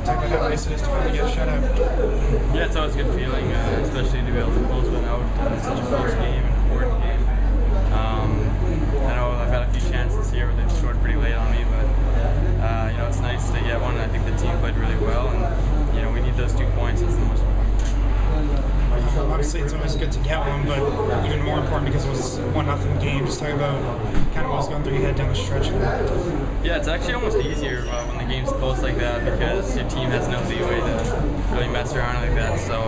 talk about how nice it is to finally get a shutout. Yeah, it's always a good feeling, especially to be able to close one out in such a close game and important game. I know I've had a few chances this year where they've scored pretty late on me, but it's nice to get one. I think the team played really well, and we need those 2 points. That's the most important thing. Obviously, it's always good to get one, but even more important because it was 1-0 game. Just talk about kind of what was going through your head down the stretch. Yeah, it's actually almost easier when the game's close like that because your team has no leeway to really mess around like that. So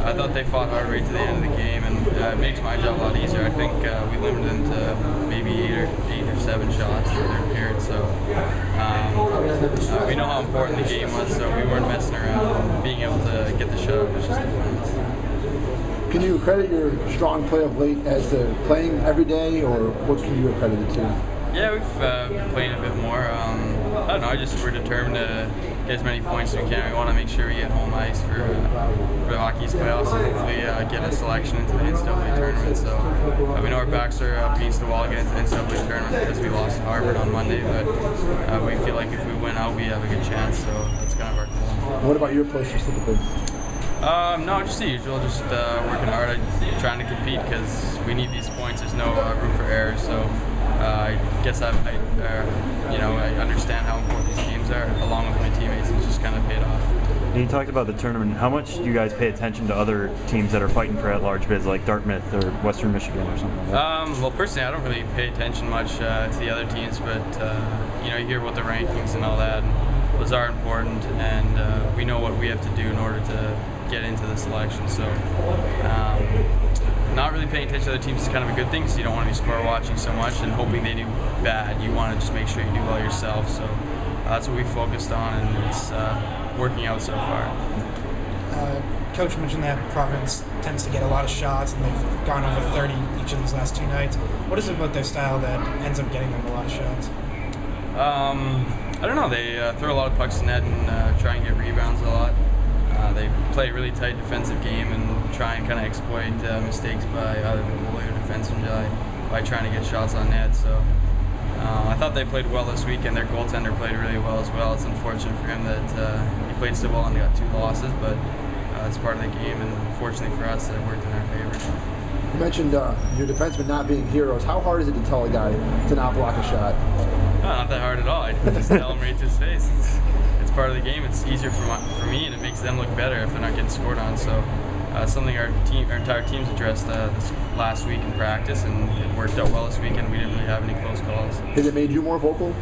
I thought they fought hard right to the end of the game, and it makes my job a lot easier. I think we limited them to maybe 8 or 7 shots in their period. So we know how important the game was, so we weren't messing around. Being able to get the shot was just important. Can you credit your strong play of late as to playing every day, or what can you accredit it to? Yeah, we've been playing a bit more. I don't know, we're determined to get as many points as we can. We want to make sure we get home ice for the hockey's playoffs and hopefully get a selection into the NCAA tournament. So we know our backs are up against the wall against the NCAA tournament because we lost to Harvard on Monday, but we feel like if we win out, we have a good chance. So that's kind of our goal. What about your play specifically? No, just the usual, just working hard, trying to compete because we need these points. There's no room for error, so I guess I understand how important these games are, along with my teammates. It's just kind of paid off. And you talked about the tournament. How much do you guys pay attention to other teams that are fighting for at-large bids, like Dartmouth or Western Michigan or something like that? Well, personally, I don't really pay attention much to the other teams, but you hear about the rankings and all that. And those are important, and we know what we have to do in order to get into the selection. So not really paying attention to other teams is kind of a good thing because you don't want to be score watching so much and hoping they do bad. You want to just make sure you do well yourself. So that's what we focused on, and it's working out so far. Coach mentioned that Providence tends to get a lot of shots, and they've gone over 30 each of these last 2 nights. What is it about their style that ends up getting them a lot of shots? I don't know. They throw a lot of pucks in net and try and get rebounds a lot. They play a really tight defensive game and try and kind of exploit mistakes by either the goalie or defenseman by trying to get shots on net. So I thought they played well this week, and their goaltender played really well as well. It's unfortunate for him that he played so well and they got 2 losses, but it's part of the game, and fortunately for us, it worked in our favor. You mentioned your defensemen not being heroes. How hard is it to tell a guy to not block a shot? No, not that hard at all. I just tell him right to his face. It's part of the game. It's easier for me, and it makes them look better if they're not getting scored on. So something our entire team's addressed this last week in practice, and it worked out well this weekend. We didn't really have any close calls. Has it made you more vocal?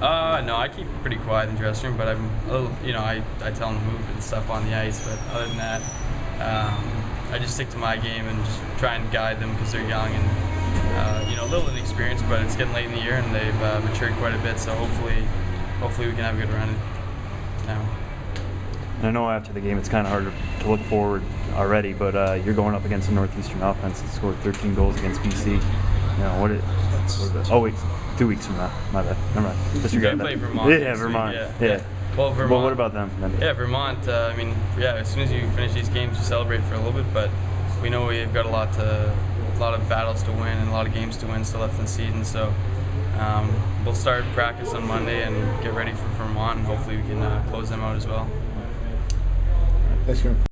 No, I keep pretty quiet in the dressing room, but I'm a little, I tell them to move and stuff on the ice. But other than that, I just stick to my game and just try and guide them because they're young and a little inexperienced. But it's getting late in the year, and they've matured quite a bit. So hopefully we can have a good run now. And I know after the game it's kind of hard to look forward already, but you're going up against a Northeastern offense that scored 13 goals against BC. Oh wait, 2 weeks from now. My bad. Never mind. Disregard that. Play Vermont. Yeah, Vermont. Yeah. Well, Vermont. Well, what about them then? Yeah, Vermont. As soon as you finish these games, you celebrate for a little bit, but we know we've got a lot of battles to win and a lot of games to win still left in the season. So we'll start practice on Monday and get ready for Vermont, and hopefully we can close them out as well. Thanks, Kieran.